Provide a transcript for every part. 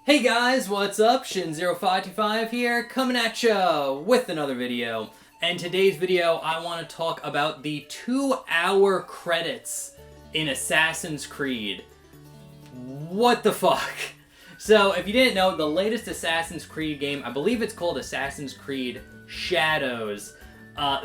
Hey guys, what's up? Shin0525 here, coming at ya with another video. And today's video, I want to talk about the 2-hour credits in Assassin's Creed. What the fuck? So, if you didn't know, the latest Assassin's Creed game, I believe it's called Assassin's Creed Shadows.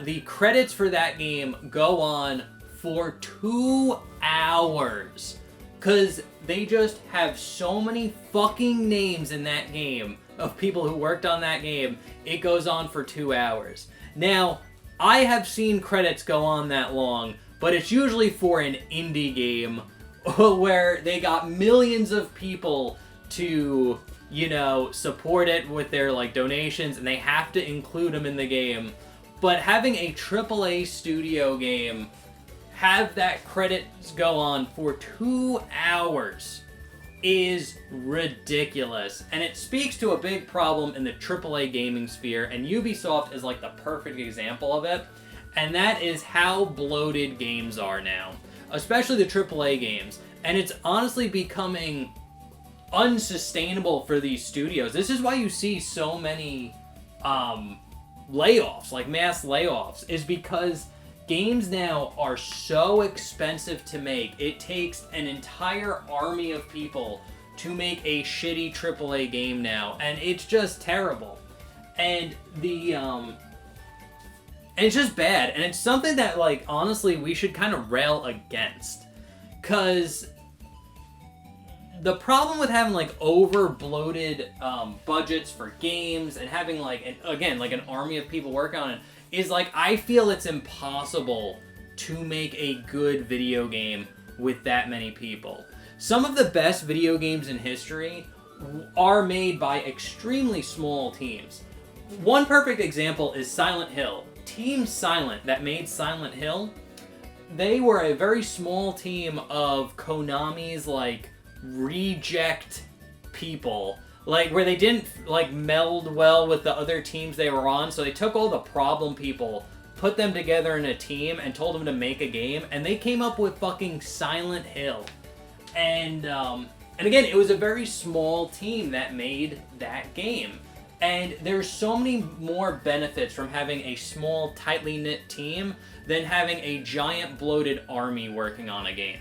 The credits for that game go on for 2 hours. Because they just have so many fucking names in that game of people who worked on that game, it goes on for 2 hours. Now, I have seen credits go on that long, but it's usually for an indie game where they got millions of people to, support it with their, donations, and they have to include them in the game. But having a AAA studio game have that credits go on for 2 hours is ridiculous. And it speaks to a big problem in the AAA gaming sphere, and Ubisoft is like the perfect example of it. And that is how bloated games are now, especially the AAA games. And it's honestly becoming unsustainable for these studios. This is why you see so many layoffs, like mass layoffs, is because games now are so expensive to make. It takes an entire army of people to make a shitty AAA game now, and it's just terrible. And it's just bad, and it's something that, honestly, we should kind of rail against. Cause the problem with having over bloated budgets for games and having an army of people working on it is I feel it's impossible to make a good video game with that many people. Some of the best video games in history are made by extremely small teams. One perfect example is Silent Hill. Team Silent that made Silent Hill, they were a very small team of Konami's reject people. Where they didn't, meld well with the other teams they were on, so they took all the problem people, put them together in a team, and told them to make a game, and they came up with fucking Silent Hill. And again, it was a very small team that made that game. And there's so many more benefits from having a small, tightly knit team than having a giant, bloated army working on a game.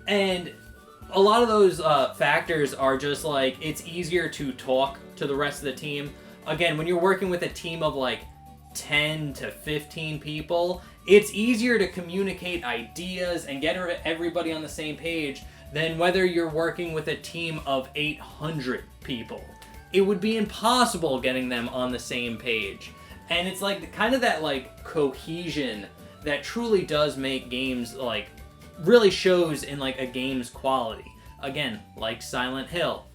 And a lot of those factors are just it's easier to talk to the rest of the team. Again, when you're working with a team of 10 to 15 people, it's easier to communicate ideas and get everybody on the same page than whether you're working with a team of 800 people. It would be impossible getting them on the same page. And it's kind of that cohesion that truly does make games really shows in a game's quality. Again, like Silent Hill.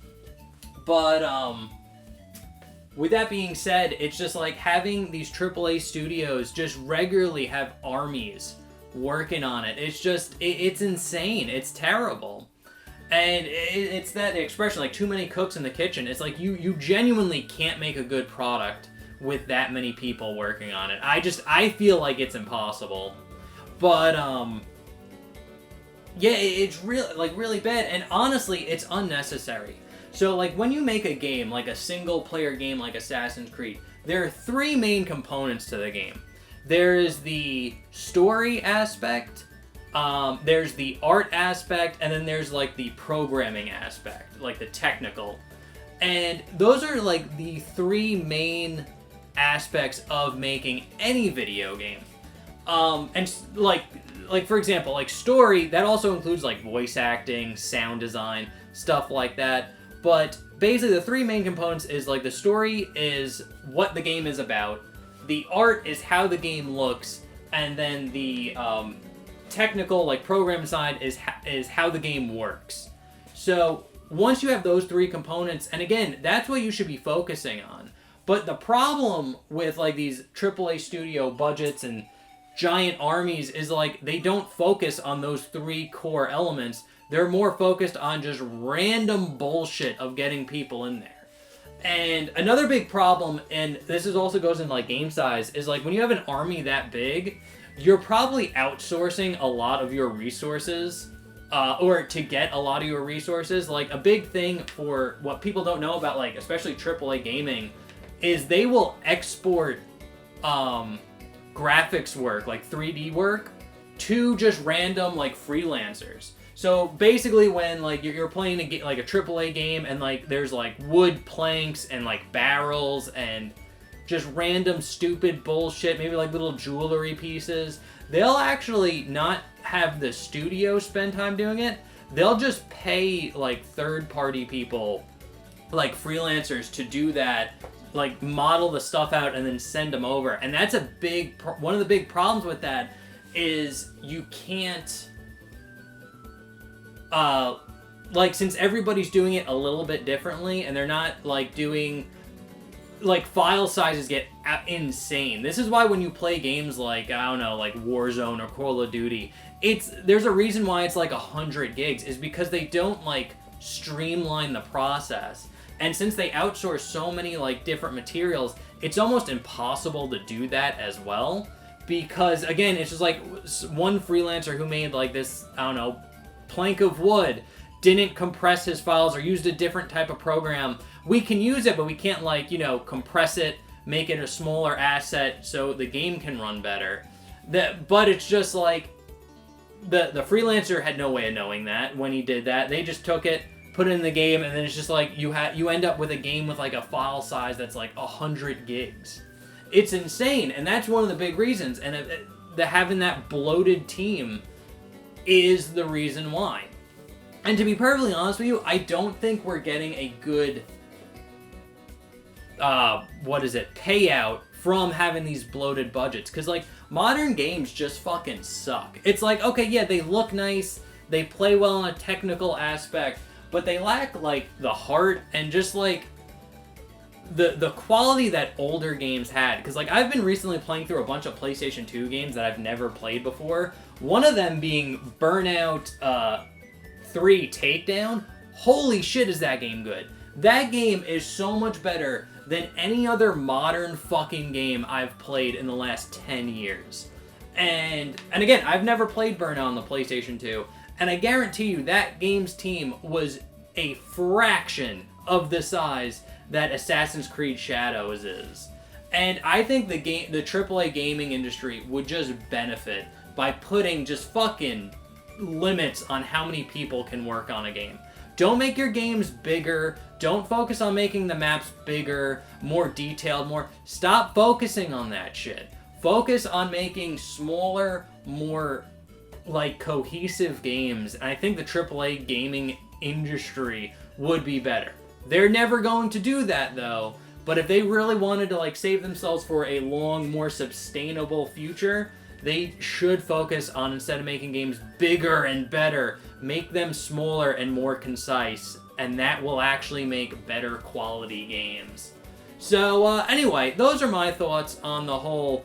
But with that being said, it's just having these AAA studios just regularly have armies working on it. It's just, it's insane. It's terrible. And it's that expression, too many cooks in the kitchen. It's you genuinely can't make a good product with that many people working on it. I feel like it's impossible. But, yeah, it's really bad, and honestly, it's unnecessary. So, when you make a game, a single-player game like Assassin's Creed, there are 3 main components to the game. There's the story aspect, there's the art aspect, and then there's, the programming aspect, the technical. And those are, the 3 main aspects of making any video game. And, for example, story, that also includes, voice acting, sound design, stuff like that. But basically, the 3 main components is, the story is what the game is about, the art is how the game looks, and then the technical, program side is how the game works. So, once you have those 3 components, and again, that's what you should be focusing on. But the problem with, these AAA studio budgets and giant armies is they don't focus on those 3 core elements. They're more focused on just random bullshit of getting people in there. And another big problem, and this also goes in game size, is when you have an army that big, you're probably outsourcing a lot of your resources or to get a lot of your resources. Like, a big thing for what people don't know about, like, especially AAA gaming, is they will export graphics work, like 3D work, to just random, like, freelancers. So basically, when like you're playing like a AAA game, and like there's like wood planks and like barrels and just random stupid bullshit, maybe like little jewelry pieces, they'll actually not have the studio spend time doing it. They'll just pay like third-party people, like freelancers, to do that, like model the stuff out and then send them over. And that's a big one of the big problems with that is you can't. Like, since everybody's doing it a little bit differently, and they're not, like, doing, like, file sizes get insane. This is why when you play games like, I don't know, like Warzone or Call of Duty, there's a reason why it's, like, 100 gigs, is because they don't, like, streamline the process. And since they outsource so many, like, different materials, it's almost impossible to do that as well. Because, again, it's just, like, one freelancer who made, like, this, I don't know, plank of wood, didn't compress his files or used a different type of program. We can use it, but we can't, like, you know, compress it, make it a smaller asset so the game can run better. But it's just like the freelancer had no way of knowing that when he did that. They just took it, put it in the game, and then it's just like you end up with a game with like a file size that's like 100 gigs. It's insane, and that's one of the big reasons. And having that bloated team is the reason why. And to be perfectly honest with you, I don't think we're getting a good payout from having these bloated budgets. Because, like, modern games just fucking suck. It's like, okay, yeah, they look nice, they play well in a technical aspect, but they lack, like, the heart and just, like, the quality that older games had. Because, like, I've been recently playing through a bunch of PlayStation 2 games that I've never played before. One of them being Burnout 3 Takedown. Holy shit, is that game good. That game is so much better than any other modern fucking game I've played in the last 10 years. And again, I've never played Burnout on the PlayStation 2, and I guarantee you that game's team was a fraction of the size that Assassin's Creed Shadows is. And I think the AAA gaming industry would just benefit by putting just fucking limits on how many people can work on a game. Don't make your games bigger. Don't focus on making the maps bigger, more detailed, Stop focusing on that shit. Focus on making smaller, more, like, cohesive games. And I think the AAA gaming industry would be better. They're never going to do that, though. But if they really wanted to, like, save themselves for a long, more sustainable future, they should focus on, instead of making games bigger and better, make them smaller and more concise. And that will actually make better quality games. So, anyway, those are my thoughts on the whole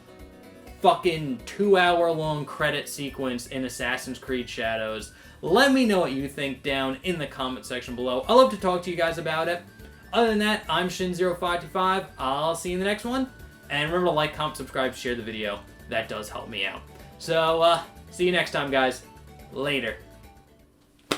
fucking 2-hour-long credit sequence in Assassin's Creed Shadows. Let me know what you think down in the comment section below. I love to talk to you guys about it. Other than that, I'm Shin0525. I'll see you in the next one. And remember to like, comment, subscribe, share the video. That does help me out. So, see you next time, guys. Later.